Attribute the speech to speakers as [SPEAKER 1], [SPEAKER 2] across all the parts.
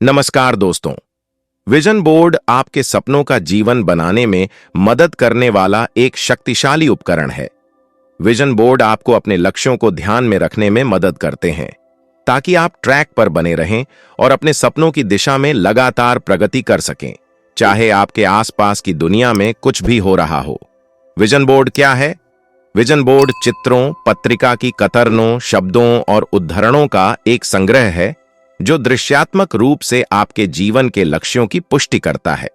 [SPEAKER 1] नमस्कार दोस्तों। Vision board आपके सपनों का जीवन बनाने में मदद करने वाला एक शक्तिशाली उपकरण है। विजन बोर्ड आपको अपने लक्ष्यों को ध्यान में रखने में मदद करते हैं ताकि आप ट्रैक पर बने रहें और अपने सपनों की दिशा में लगातार प्रगति कर सकें, चाहे आपके आसपास की दुनिया में कुछ भी हो रहा हो। विजन बोर्ड क्या है? विजन बोर्ड चित्रों, पत्रिका की कतरनों, शब्दों और उद्धरणों का एक संग्रह है जो दृश्यात्मक रूप से आपके जीवन के लक्ष्यों की पुष्टि करता है।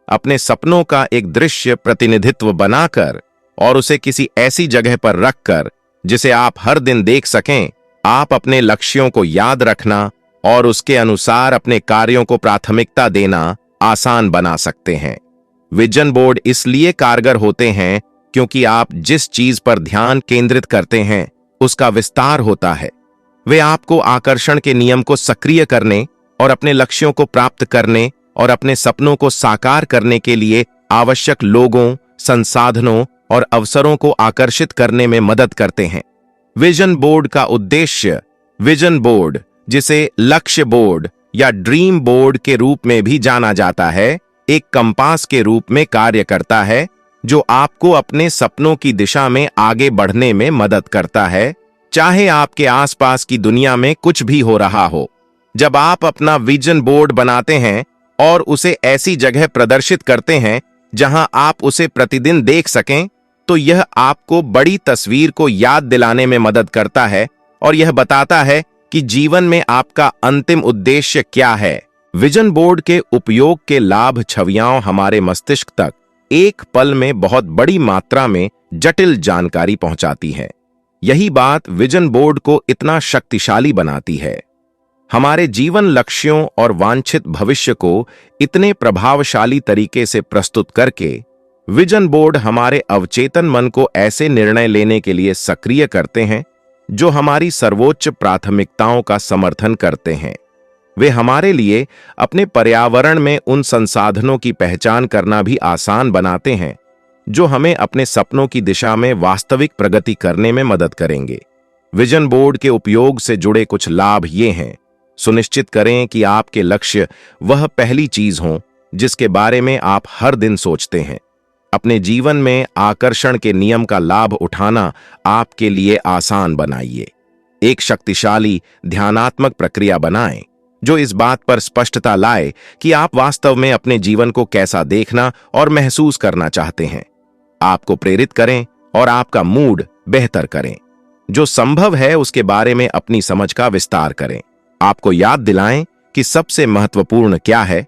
[SPEAKER 1] अपने सपनों का एक दृश्य प्रतिनिधित्व बनाकर और उसे किसी ऐसी जगह पर रखकर जिसे आप हर दिन देख सकें, आप अपने लक्ष्यों को याद रखना और उसके अनुसार अपने कार्यों को प्राथमिकता देना आसान बना सकते हैं। विजन बोर्ड इसलिए कारगर होते हैं क्योंकि आप जिस चीज पर ध्यान केंद्रित करते हैं उसका विस्तार होता है। वे आपको आकर्षण के नियम को सक्रिय करने और अपने लक्ष्यों को प्राप्त करने और अपने सपनों को साकार करने के लिए आवश्यक लोगों, संसाधनों और अवसरों को आकर्षित करने में मदद करते हैं। विजन बोर्ड का उद्देश्य विजन बोर्ड, जिसे लक्ष्य बोर्ड या ड्रीम बोर्ड के रूप में भी जाना जाता है, एक कंपास के रूप में कार्य करता है जो आपको अपने सपनों की दिशा में आगे बढ़ने में मदद करता है, चाहे आपके आसपास की दुनिया में कुछ भी हो रहा हो। जब आप अपना विजन बोर्ड बनाते हैं और उसे ऐसी जगह प्रदर्शित करते हैं जहां आप उसे प्रतिदिन देख सकें, तो यह आपको बड़ी तस्वीर को याद दिलाने में मदद करता है और यह बताता है कि जीवन में आपका अंतिम उद्देश्य क्या है। विजन बोर्ड के उपयोग के लाभ छवियां हमारे मस्तिष्क तक एक पल में बहुत बड़ी मात्रा में जटिल जानकारी पहुंचाती है। यही बात विजन बोर्ड को इतना शक्तिशाली बनाती है। हमारे जीवन लक्ष्यों और वांछित भविष्य को इतने प्रभावशाली तरीके से प्रस्तुत करके विजन बोर्ड हमारे अवचेतन मन को ऐसे निर्णय लेने के लिए सक्रिय करते हैं जो हमारी सर्वोच्च प्राथमिकताओं का समर्थन करते हैं। वे हमारे लिए अपने पर्यावरण में उन संसाधनों की पहचान करना भी आसान बनाते हैं जो हमें अपने सपनों की दिशा में वास्तविक प्रगति करने में मदद करेंगे। विजन बोर्ड के उपयोग से जुड़े कुछ लाभ ये हैं। सुनिश्चित करें कि आपके लक्ष्य वह पहली चीज हों जिसके बारे में आप हर दिन सोचते हैं। अपने जीवन में आकर्षण के नियम का लाभ उठाना आपके लिए आसान बनाइए। एक शक्तिशाली ध्यानात्मक प्रक्रिया बनाएं जो इस बात पर स्पष्टता लाए कि आप वास्तव में अपने जीवन को कैसा देखना और महसूस करना चाहते हैं। आपको प्रेरित करें और आपका मूड बेहतर करें। जो संभव है उसके बारे में अपनी समझ का विस्तार करें। आपको याद दिलाएं कि सबसे महत्वपूर्ण क्या है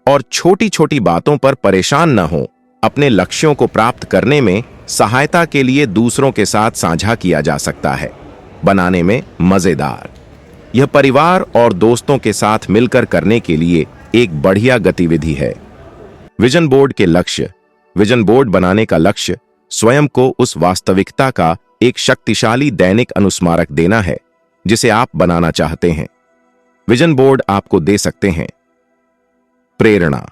[SPEAKER 1] और छोटी छोटी बातों पर परेशान न हो। अपने लक्ष्यों को प्राप्त करने में सहायता के लिए दूसरों के साथ साझा किया जा सकता है। बनाने में मजेदार। यह परिवार और दोस्तों के साथ मिलकर करने के लिए एक बढ़िया गतिविधि है। विजन बोर्ड के लक्ष्य। विजन बोर्ड बनाने का लक्ष्य स्वयं को उस वास्तविकता का एक शक्तिशाली दैनिक अनुस्मारक देना है जिसे आप बनाना चाहते हैं। विजन बोर्ड आपको दे सकते हैं प्रेरणा।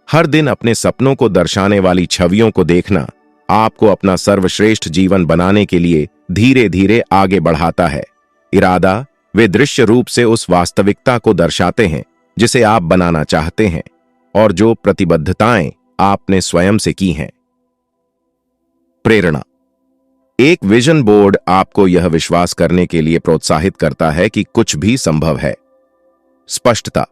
[SPEAKER 1] हर दिन अपने सपनों को दर्शाने वाली छवियों को देखना आपको अपना सर्वश्रेष्ठ जीवन बनाने के लिए धीरे धीरे आगे बढ़ाता है। इरादा। वे दृश्य रूप से उस वास्तविकता को दर्शाते हैं जिसे आप बनाना चाहते हैं और जो प्रतिबद्धताएं आपने स्वयं से की हैं। प्रेरणा। एक विजन बोर्ड आपको यह विश्वास करने के लिए प्रोत्साहित करता है कि कुछ भी संभव है। स्पष्टता।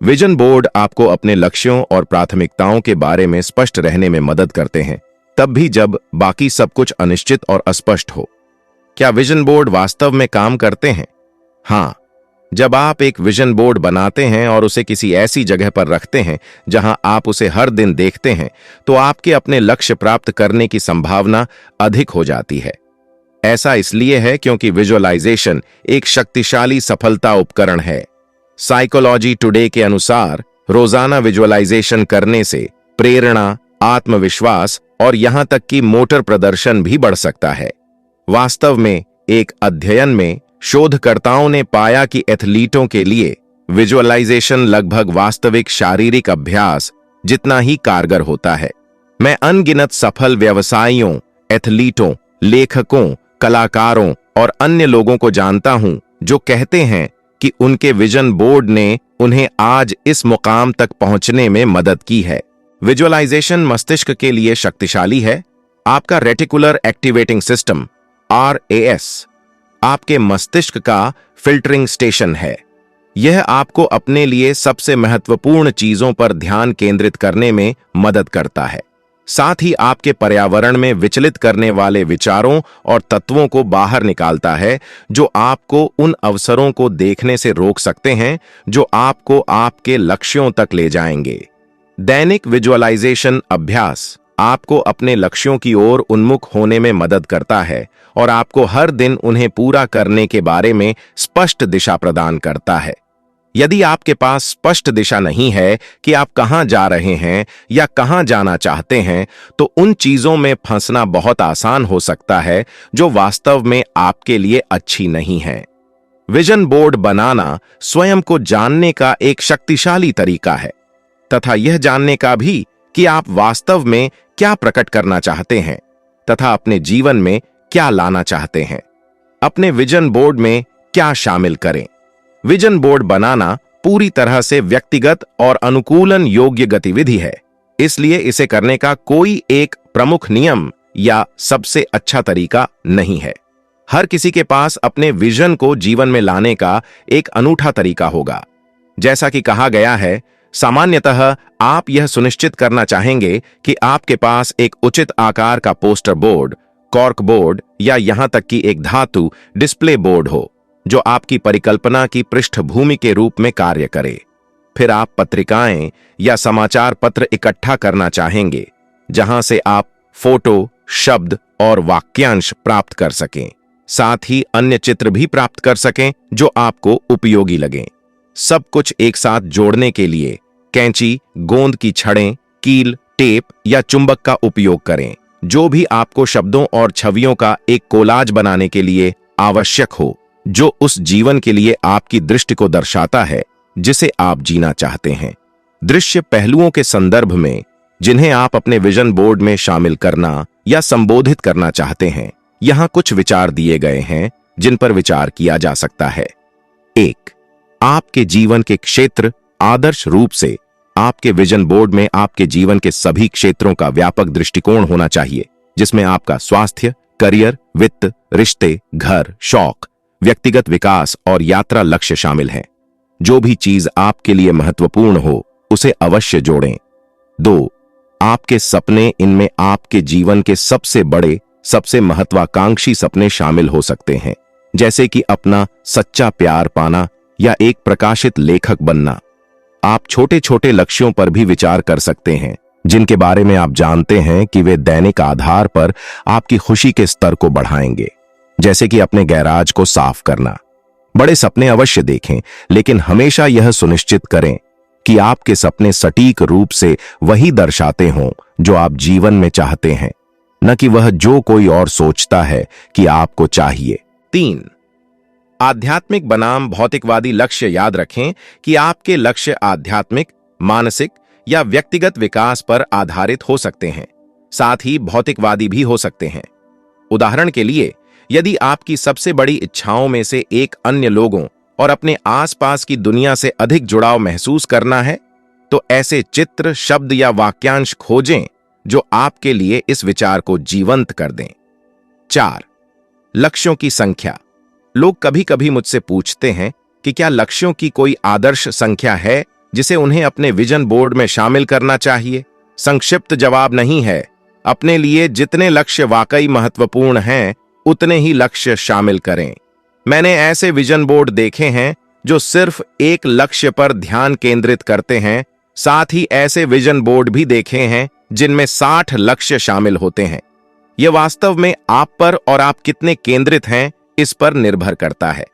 [SPEAKER 1] विजन बोर्ड आपको अपने लक्ष्यों और प्राथमिकताओं के बारे में स्पष्ट रहने में मदद करते हैं, तब भी जब बाकी सब कुछ अनिश्चित और अस्पष्ट हो। क्या विजन बोर्ड वास्तव में काम करते हैं? हाँ, जब आप एक विजन बोर्ड बनाते हैं और उसे किसी ऐसी जगह पर रखते हैं जहां आप उसे हर दिन देखते हैं, तो आपके अपने लक्ष्य प्राप्त करने की संभावना अधिक हो जाती है। ऐसा इसलिए है क्योंकि विजुअलाइजेशन एक शक्तिशाली सफलता उपकरण है। साइकोलॉजी टुडे के अनुसार रोजाना विजुअलाइजेशन करने से प्रेरणा, आत्मविश्वास और यहां तक कि मोटर प्रदर्शन भी बढ़ सकता है। वास्तव में एक अध्ययन में शोधकर्ताओं ने पाया कि एथलीटों के लिए विजुअलाइजेशन लगभग वास्तविक शारीरिक अभ्यास जितना ही कारगर होता है। मैं अनगिनत सफल व्यवसायियों, एथलीटों, लेखकों, कलाकारों और अन्य लोगों को जानता हूं जो कहते हैं कि उनके विजन बोर्ड ने उन्हें आज इस मुकाम तक पहुंचने में मदद की है। विजुअलाइजेशन मस्तिष्क के लिए शक्तिशाली है। आपका रेटिकुलर एक्टिवेटिंग सिस्टम RAS आपके मस्तिष्क का फिल्टरिंग स्टेशन है। यह आपको अपने लिए सबसे महत्वपूर्ण चीजों पर ध्यान केंद्रित करने में मदद करता है। साथ ही आपके पर्यावरण में विचलित करने वाले विचारों और तत्वों को बाहर निकालता है, जो आपको उन अवसरों को देखने से रोक सकते हैं जो आपको आपके लक्ष्यों तक ले जाएंगे। दैनिक विजुअलाइजेशन अभ्यास आपको अपने लक्ष्यों की ओर उन्मुख होने में मदद करता है और आपको हर दिन उन्हें पूरा करने के बारे में स्पष्ट दिशा प्रदान करता है। यदि आपके पास स्पष्ट दिशा नहीं है कि आप कहां जा रहे हैं या कहां जाना चाहते हैं, तो उन चीजों में फंसना बहुत आसान हो सकता है जो वास्तव में आपके लिए अच्छी नहीं है। विजन बोर्ड बनाना स्वयं को जानने का एक शक्तिशाली तरीका है, तथा यह जानने का भी कि आप वास्तव में क्या प्रकट करना चाहते हैं तथा अपने जीवन में क्या लाना चाहते हैं। अपने विजन बोर्ड में क्या शामिल करें। विजन बोर्ड बनाना पूरी तरह से व्यक्तिगत और अनुकूलन योग्य गतिविधि है, इसलिए इसे करने का कोई एक प्रमुख नियम या सबसे अच्छा तरीका नहीं है। हर किसी के पास अपने विजन को जीवन में लाने का एक अनूठा तरीका होगा। जैसा कि कहा गया है, सामान्यतः आप यह सुनिश्चित करना चाहेंगे कि आपके पास एक उचित आकार का पोस्टर बोर्ड, कॉर्क बोर्ड या यहां तक कि एक धातु डिस्प्ले बोर्ड हो, जो आपकी परिकल्पना की पृष्ठभूमि के रूप में कार्य करे। फिर आप पत्रिकाएं या समाचार पत्र इकट्ठा करना चाहेंगे, जहां से आप फोटो, शब्द और वाक्यांश प्राप्त कर सकें। साथ ही अन्य चित्र भी प्राप्त कर सकें जो आपको उपयोगी लगें। सब कुछ एक साथ जोड़ने के लिए कैंची, गोंद की छड़ें, कील, टेप या चुंबक का उपयोग करें, जो भी आपको शब्दों और छवियों का एक कोलाज बनाने के लिए आवश्यक हो, जो उस जीवन के लिए आपकी दृष्टि को दर्शाता है जिसे आप जीना चाहते हैं। दृश्य पहलुओं के संदर्भ में जिन्हें आप अपने विजन बोर्ड में शामिल करना या संबोधित करना चाहते हैं, यहां कुछ विचार दिए गए हैं जिन पर विचार किया जा सकता है। 1. आपके जीवन के क्षेत्र। आदर्श रूप से आपके विजन बोर्ड में आपके जीवन के सभी क्षेत्रों का व्यापक दृष्टिकोण होना चाहिए, जिसमें आपका स्वास्थ्य, करियर, वित्त, रिश्ते, घर, शौक, व्यक्तिगत विकास और यात्रा लक्ष्य शामिल हैं। जो भी चीज आपके लिए महत्वपूर्ण हो, उसे अवश्य जोड़ें। 2. आपके सपने। इनमें आपके जीवन के सबसे बड़े, सबसे महत्वाकांक्षी सपने शामिल हो सकते हैं, जैसे कि अपना सच्चा प्यार पाना या एक प्रकाशित लेखक बनना। आप छोटे छोटे लक्ष्यों पर भी विचार कर सकते हैं, जिनके बारे में आप जानते हैं कि वे दैनिक आधार पर आपकी खुशी के स्तर को बढ़ाएंगे, जैसे कि अपने गैराज को साफ करना। बड़े सपने अवश्य देखें, लेकिन हमेशा यह सुनिश्चित करें कि आपके सपने सटीक रूप से वही दर्शाते हों जो आप जीवन में चाहते हैं, न कि वह जो कोई और सोचता है कि आपको चाहिए। 3. आध्यात्मिक बनाम भौतिकवादी लक्ष्य। याद रखें कि आपके लक्ष्य आध्यात्मिक, मानसिक या व्यक्तिगत विकास पर आधारित हो सकते हैं, साथ ही भौतिकवादी भी हो सकते हैं। उदाहरण के लिए, यदि आपकी सबसे बड़ी इच्छाओं में से एक अन्य लोगों और अपने आसपास की दुनिया से अधिक जुड़ाव महसूस करना है, तो ऐसे चित्र, शब्द या वाक्यांश खोजें जो आपके लिए इस विचार को जीवंत कर दें। 4. लक्ष्यों की संख्या। लोग कभी कभी मुझसे पूछते हैं कि क्या लक्ष्यों की कोई आदर्श संख्या है जिसे उन्हें अपने विजन बोर्ड में शामिल करना चाहिए। संक्षिप्त जवाब नहीं है। अपने लिए जितने लक्ष्य वाकई महत्वपूर्ण हैं, उतने ही लक्ष्य शामिल करें। मैंने ऐसे विजन बोर्ड देखे हैं जो सिर्फ एक लक्ष्य पर ध्यान केंद्रित करते हैं। साथ ही ऐसे विजन बोर्ड भी देखे हैं जिनमें 60 लक्ष्य शामिल होते हैं। यह वास्तव में आप पर और आप कितने केंद्रित हैं इस पर निर्भर करता है।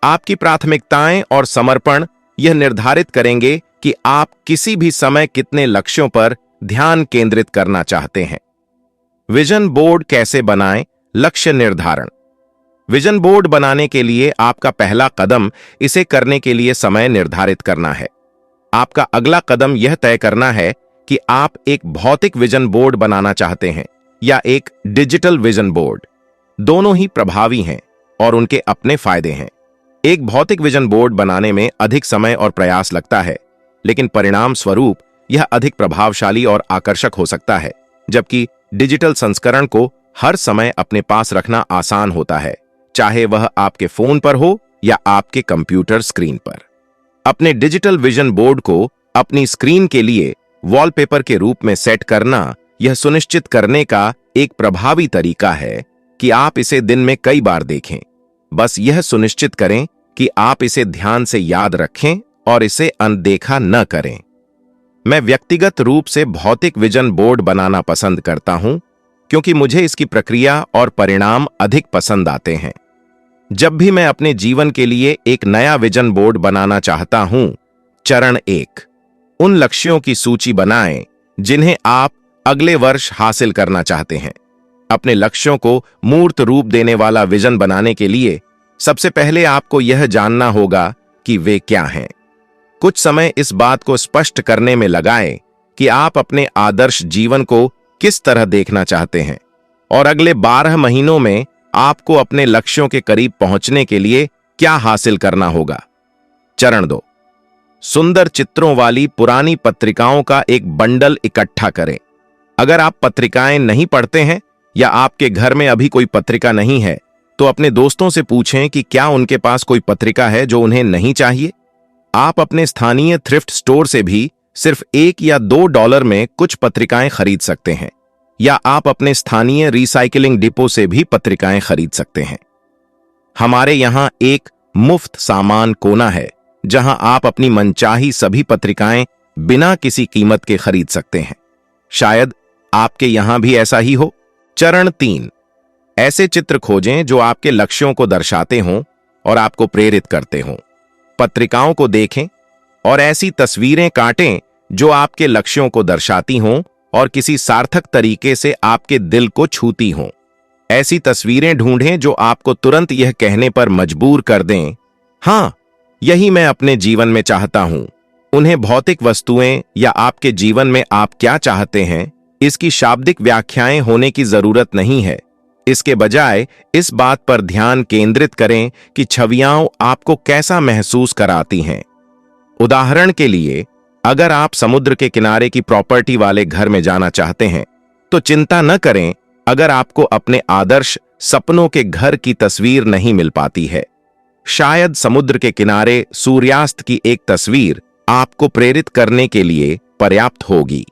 [SPEAKER 1] आपकी प्राथमिकताएं और समर्पण यह निर्धारित करेंगे कि आप किसी भी समय कितने लक्ष्यों पर ध्यान केंद्रित करना चाहते हैं। विजन बोर्ड कैसे बनाएं? लक्ष्य निर्धारण। विजन बोर्ड बनाने के लिए आपका पहला कदम इसे करने के लिए समय निर्धारित करना है। आपका अगला कदम यह तय करना है कि आप एक भौतिक विजन बोर्ड बनाना चाहते हैं या एक डिजिटल विजन बोर्ड। दोनों ही प्रभावी हैं और उनके अपने फायदे हैं। एक भौतिक विजन बोर्ड बनाने में अधिक समय और प्रयास लगता है, लेकिन परिणाम स्वरूप यह अधिक प्रभावशाली और आकर्षक हो सकता है, जबकि डिजिटल संस्करण को हर समय अपने पास रखना आसान होता है, चाहे वह आपके फोन पर हो या आपके कंप्यूटर स्क्रीन पर। अपने डिजिटल विजन बोर्ड को अपनी स्क्रीन के लिए वॉलपेपर के रूप में सेट करना यह सुनिश्चित करने का एक प्रभावी तरीका है कि आप इसे दिन में कई बार देखें। बस यह सुनिश्चित करें कि आप इसे ध्यान से याद रखें और इसे अनदेखा न करें। मैं व्यक्तिगत रूप से भौतिक विजन बोर्ड बनाना पसंद करता हूं, क्योंकि मुझे इसकी प्रक्रिया और परिणाम अधिक पसंद आते हैं। जब भी मैं अपने जीवन के लिए एक नया विजन बोर्ड बनाना चाहता हूं, चरण 1, उन लक्ष्यों की सूची बनाएं जिन्हें आप अगले वर्ष हासिल करना चाहते हैं। अपने लक्ष्यों को मूर्त रूप देने वाला विजन बनाने के लिए सबसे पहले आपको यह जानना होगा कि वे क्या हैं। कुछ समय इस बात को स्पष्ट करने में लगाएं कि आप अपने आदर्श जीवन को किस तरह देखना चाहते हैं और अगले 12 महीनों में आपको अपने लक्ष्यों के करीब पहुंचने के लिए क्या हासिल करना होगा। चरण 2, सुंदर चित्रों वाली पुरानी पत्रिकाओं का एक बंडल इकट्ठा करें। अगर आप पत्रिकाएं नहीं पढ़ते हैं या आपके घर में अभी कोई पत्रिका नहीं है, तो अपने दोस्तों से पूछें कि क्या उनके पास कोई पत्रिका है जो उन्हें नहीं चाहिए। आप अपने स्थानीय थ्रिफ्ट स्टोर से भी सिर्फ $1 या $2 में कुछ पत्रिकाएं खरीद सकते हैं, या आप अपने स्थानीय रिसाइकलिंग डिपो से भी पत्रिकाएं खरीद सकते हैं। हमारे यहां एक मुफ्त सामान कोना है, जहां आप अपनी मनचाही सभी पत्रिकाएं बिना किसी कीमत के खरीद सकते हैं। शायद आपके यहां भी ऐसा ही हो। चरण 3, ऐसे चित्र खोजें जो आपके लक्ष्यों को दर्शाते हों और आपको प्रेरित करते हों। पत्रिकाओं को देखें और ऐसी तस्वीरें काटें जो आपके लक्ष्यों को दर्शाती हों और किसी सार्थक तरीके से आपके दिल को छूती हों। ऐसी तस्वीरें ढूंढें जो आपको तुरंत यह कहने पर मजबूर कर दें, हां, यही मैं अपने जीवन में चाहता हूं। उन्हें भौतिक वस्तुएं या आपके जीवन में आप क्या चाहते हैं, इसकी शाब्दिक व्याख्याएं होने की जरूरत नहीं है। इसके बजाय इस बात पर ध्यान केंद्रित करें कि छवियां आपको कैसा महसूस कराती हैं। उदाहरण के लिए, अगर आप समुद्र के किनारे की प्रॉपर्टी वाले घर में जाना चाहते हैं, तो चिंता न करें अगर आपको अपने आदर्श सपनों के घर की तस्वीर नहीं मिल पाती है। शायद समुद्र के किनारे सूर्यास्त की एक तस्वीर आपको प्रेरित करने के लिए पर्याप्त होगी।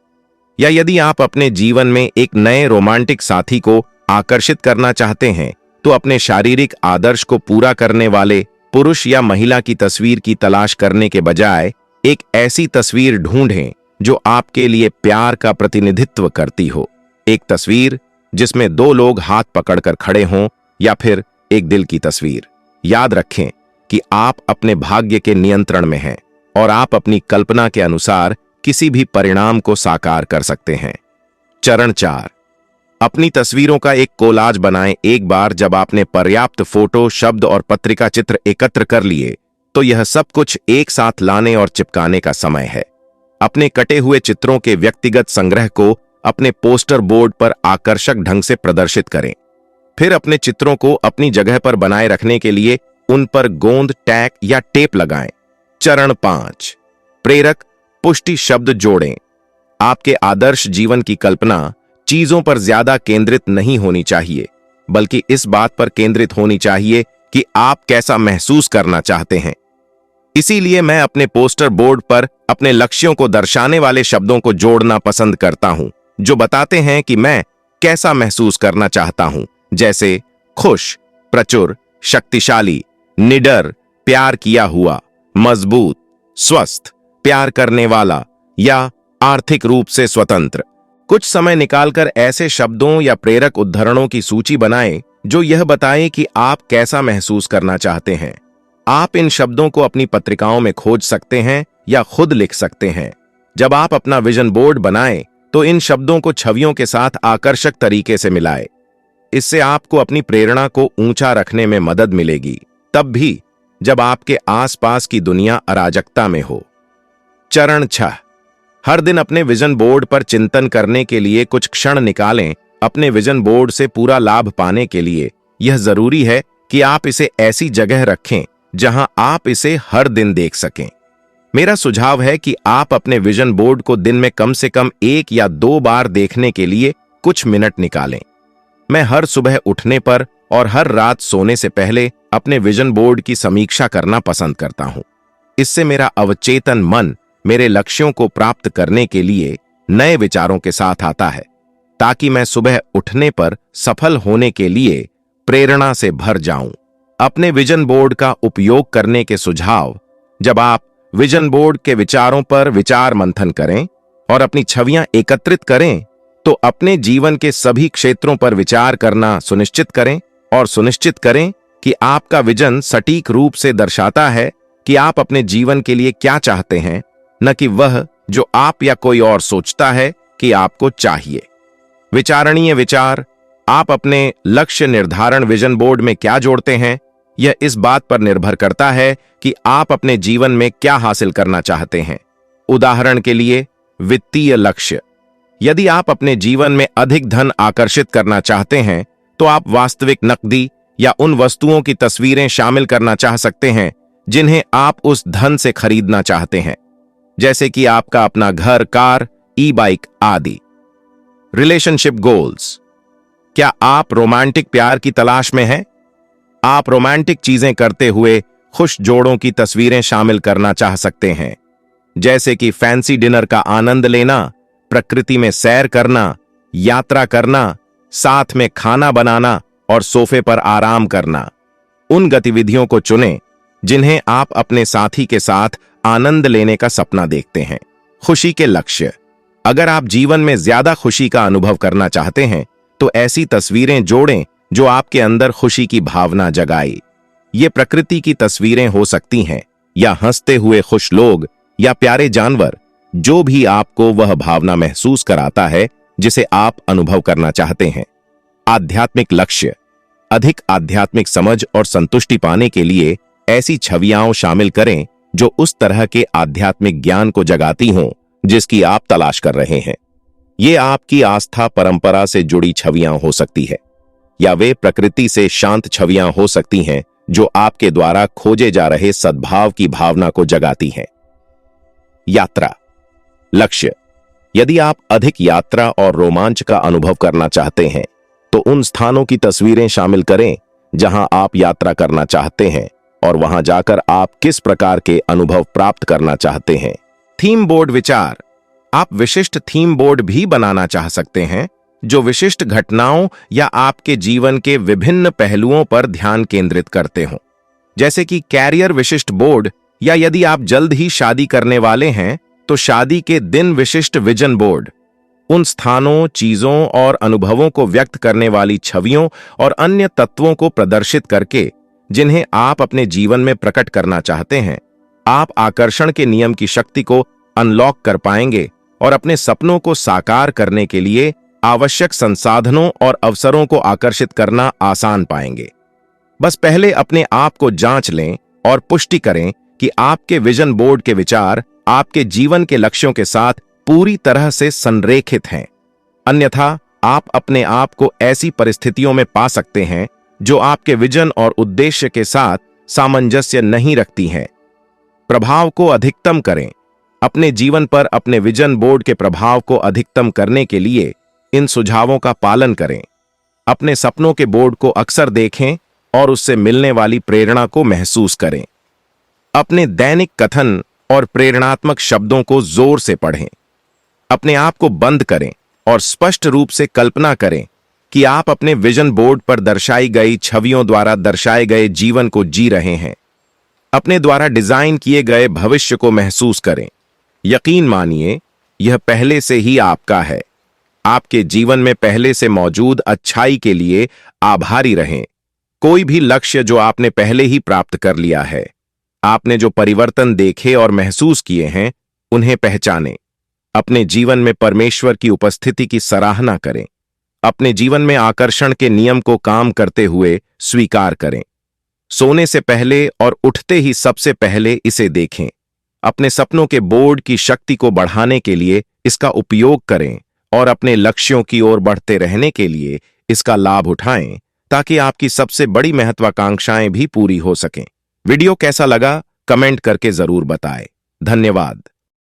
[SPEAKER 1] या यदि आप अपने जीवन में एक नए रोमांटिक साथी को आकर्षित करना चाहते हैं, तो अपने शारीरिक आदर्श को पूरा करने वाले पुरुष या महिला की तस्वीर की तलाश करने के बजाय एक ऐसी तस्वीर ढूंढें जो आपके लिए प्यार का प्रतिनिधित्व करती हो। एक तस्वीर जिसमें 2 लोग हाथ पकड़कर खड़े हों, या फिर एक दिल की तस्वीर। याद रखें कि आप अपने भाग्य के नियंत्रण में हैं और आप अपनी कल्पना के अनुसार किसी भी परिणाम को साकार कर सकते हैं। चरण 4, अपनी तस्वीरों का एक कोलाज बनाएं। एक बार जब आपने पर्याप्त फोटो, शब्द और पत्रिका चित्र एकत्र कर लिए, तो यह सब कुछ एक साथ लाने और चिपकाने का समय है। अपने कटे हुए चित्रों के व्यक्तिगत संग्रह को अपने पोस्टर बोर्ड पर आकर्षक ढंग से प्रदर्शित करें। फिर अपने चित्रों को अपनी जगह पर बनाए रखने के लिए उन पर गोंद, टैग या टेप लगाएं। चरण 5, प्रेरक पुष्टि शब्द जोड़ें। आपके आदर्श जीवन की कल्पना चीजों पर ज्यादा केंद्रित नहीं होनी चाहिए, बल्कि इस बात पर केंद्रित होनी चाहिए कि आप कैसा महसूस करना चाहते हैं। इसीलिए मैं अपने पोस्टर बोर्ड पर अपने लक्ष्यों को दर्शाने वाले शब्दों को जोड़ना पसंद करता हूं, जो बताते हैं कि मैं कैसा महसूस करना चाहता हूं, जैसे खुश, प्रचुर, शक्तिशाली, निडर, प्यार किया हुआ, मजबूत, स्वस्थ, प्यार करने वाला, या आर्थिक रूप से स्वतंत्र। कुछ समय निकालकर ऐसे शब्दों या प्रेरक उद्धरणों की सूची बनाएं जो यह बताएं कि आप कैसा महसूस करना चाहते हैं। आप इन शब्दों को अपनी पत्रिकाओं में खोज सकते हैं या खुद लिख सकते हैं। जब आप अपना विजन बोर्ड बनाएं, तो इन शब्दों को छवियों के साथ आकर्षक तरीके से मिलाएं। इससे आपको अपनी प्रेरणा को ऊंचा रखने में मदद मिलेगी, तब भी जब आपके आसपास की दुनिया अराजकता में हो। चरण 6, हर दिन अपने विजन बोर्ड पर चिंतन करने के लिए कुछ क्षण निकालें। अपने विजन बोर्ड से पूरा लाभ पाने के लिए यह जरूरी है कि आप इसे ऐसी जगह रखें जहां आप इसे हर दिन देख सकें। मेरा सुझाव है कि आप अपने विजन बोर्ड को दिन में कम से कम 1 या 2 बार देखने के लिए कुछ मिनट निकालें। मैं हर सुबह उठने पर और हर रात सोने से पहले अपने विजन बोर्ड की समीक्षा करना पसंद करता हूं। इससे मेरा अवचेतन मन मेरे लक्ष्यों को प्राप्त करने के लिए नए विचारों के साथ आता है, ताकि मैं सुबह उठने पर सफल होने के लिए प्रेरणा से भर जाऊं। अपने विजन बोर्ड का उपयोग करने के सुझाव: जब आप विजन बोर्ड के विचारों पर विचार मंथन करें और अपनी छवियां एकत्रित करें, तो अपने जीवन के सभी क्षेत्रों पर विचार करना सुनिश्चित करें और सुनिश्चित करें कि आपका विजन सटीक रूप से दर्शाता है कि आप अपने जीवन के लिए क्या चाहते हैं, न कि वह जो आप या कोई और सोचता है कि आपको चाहिए। विचारणीय विचार: आप अपने लक्ष्य निर्धारण विजन बोर्ड में क्या जोड़ते हैं, यह इस बात पर निर्भर करता है कि आप अपने जीवन में क्या हासिल करना चाहते हैं। उदाहरण के लिए, वित्तीय लक्ष्य: यदि आप अपने जीवन में अधिक धन आकर्षित करना चाहते हैं, तो आप वास्तविक नकदी या उन वस्तुओं की तस्वीरें शामिल करना चाह सकते हैं जिन्हें आप उस धन से खरीदना चाहते हैं, जैसे कि आपका अपना घर, कार, ई-बाइक आदि। रिलेशनशिप गोल्स: क्या आप रोमांटिक प्यार की तलाश में हैं? आप रोमांटिक चीजें करते हुए खुश जोड़ों की तस्वीरें शामिल करना चाह सकते हैं, जैसे कि फैंसी डिनर का आनंद लेना, प्रकृति में सैर करना, यात्रा करना, साथ में खाना बनाना और सोफे पर आराम करना। उन गतिविधियों को चुनें जिन्हें आप अपने साथी के साथ आनंद लेने का सपना देखते हैं। खुशी के लक्ष्य: अगर आप जीवन में ज्यादा खुशी का अनुभव करना चाहते हैं, तो ऐसी तस्वीरें जोड़ें जो आपके अंदर खुशी की भावना जगाए। ये प्रकृति की तस्वीरें हो सकती हैं, या हंसते हुए खुश लोग, या प्यारे जानवर, जो भी आपको वह भावना महसूस कराता है जिसे आप अनुभव करना चाहते हैं। आध्यात्मिक लक्ष्य: अधिक आध्यात्मिक समझ और संतुष्टि पाने के लिए ऐसी छवियां शामिल करें जो उस तरह के आध्यात्मिक ज्ञान को जगाती हों जिसकी आप तलाश कर रहे हैं। ये आपकी आस्था परंपरा से जुड़ी छवियां हो सकती है, या वे प्रकृति से शांत छवियां हो सकती हैं जो आपके द्वारा खोजे जा रहे सद्भाव की भावना को जगाती हैं। यात्रा लक्ष्य: यदि आप अधिक यात्रा और रोमांच का अनुभव करना चाहते हैं, तो उन स्थानों की तस्वीरें शामिल करें जहां आप यात्रा करना चाहते हैं और वहां जाकर आप किस प्रकार के अनुभव प्राप्त करना चाहते हैं। थीम बोर्ड विचार: आप विशिष्ट थीम बोर्ड भी बनाना चाह सकते हैं जो विशिष्ट घटनाओं या आपके जीवन के विभिन्न पहलुओं पर ध्यान केंद्रित करते हों, जैसे कि कैरियर विशिष्ट बोर्ड, या यदि आप जल्द ही शादी करने वाले हैं तो शादी के दिन विशिष्ट विजन बोर्ड। उन स्थानों, चीजों और अनुभवों को व्यक्त करने वाली छवियों और अन्य तत्वों को प्रदर्शित करके जिन्हें आप अपने जीवन में प्रकट करना चाहते हैं, आप आकर्षण के नियम की शक्ति को अनलॉक कर पाएंगे और अपने सपनों को साकार करने के लिए आवश्यक संसाधनों और अवसरों को आकर्षित करना आसान पाएंगे। बस पहले अपने आप को जांच लें और पुष्टि करें कि आपके विजन बोर्ड के विचार आपके जीवन के लक्ष्यों के साथ पूरी तरह से संरेखित हैं। अन्यथा आप अपने आप को ऐसी परिस्थितियों में पा सकते हैं जो आपके विजन और उद्देश्य के साथ सामंजस्य नहीं रखती हैं। प्रभाव को अधिकतम करें: अपने जीवन पर अपने विजन बोर्ड के प्रभाव को अधिकतम करने के लिए इन सुझावों का पालन करें। अपने सपनों के बोर्ड को अक्सर देखें और उससे मिलने वाली प्रेरणा को महसूस करें। अपने दैनिक कथन और प्रेरणात्मक शब्दों को जोर से पढ़ें। अपने आप को बंद करें और स्पष्ट रूप से कल्पना करें कि आप अपने विजन बोर्ड पर दर्शाई गई छवियों द्वारा दर्शाए गए जीवन को जी रहे हैं। अपने द्वारा डिजाइन किए गए भविष्य को महसूस करें। यकीन मानिए, यह पहले से ही आपका है। आपके जीवन में पहले से मौजूद अच्छाई के लिए आभारी रहें। कोई भी लक्ष्य जो आपने पहले ही प्राप्त कर लिया है, आपने जो परिवर्तन देखे और महसूस किए हैं, उन्हें पहचानें। अपने जीवन में परमेश्वर की उपस्थिति की सराहना करें। अपने जीवन में आकर्षण के नियम को काम करते हुए स्वीकार करें। सोने से पहले और उठते ही सबसे पहले इसे देखें। अपने सपनों के बोर्ड की शक्ति को बढ़ाने के लिए इसका उपयोग करें और अपने लक्ष्यों की ओर बढ़ते रहने के लिए इसका लाभ उठाएं, ताकि आपकी सबसे बड़ी महत्वाकांक्षाएं भी पूरी हो सकें। वीडियो कैसा लगा कमेंट करके जरूर बताएं। धन्यवाद।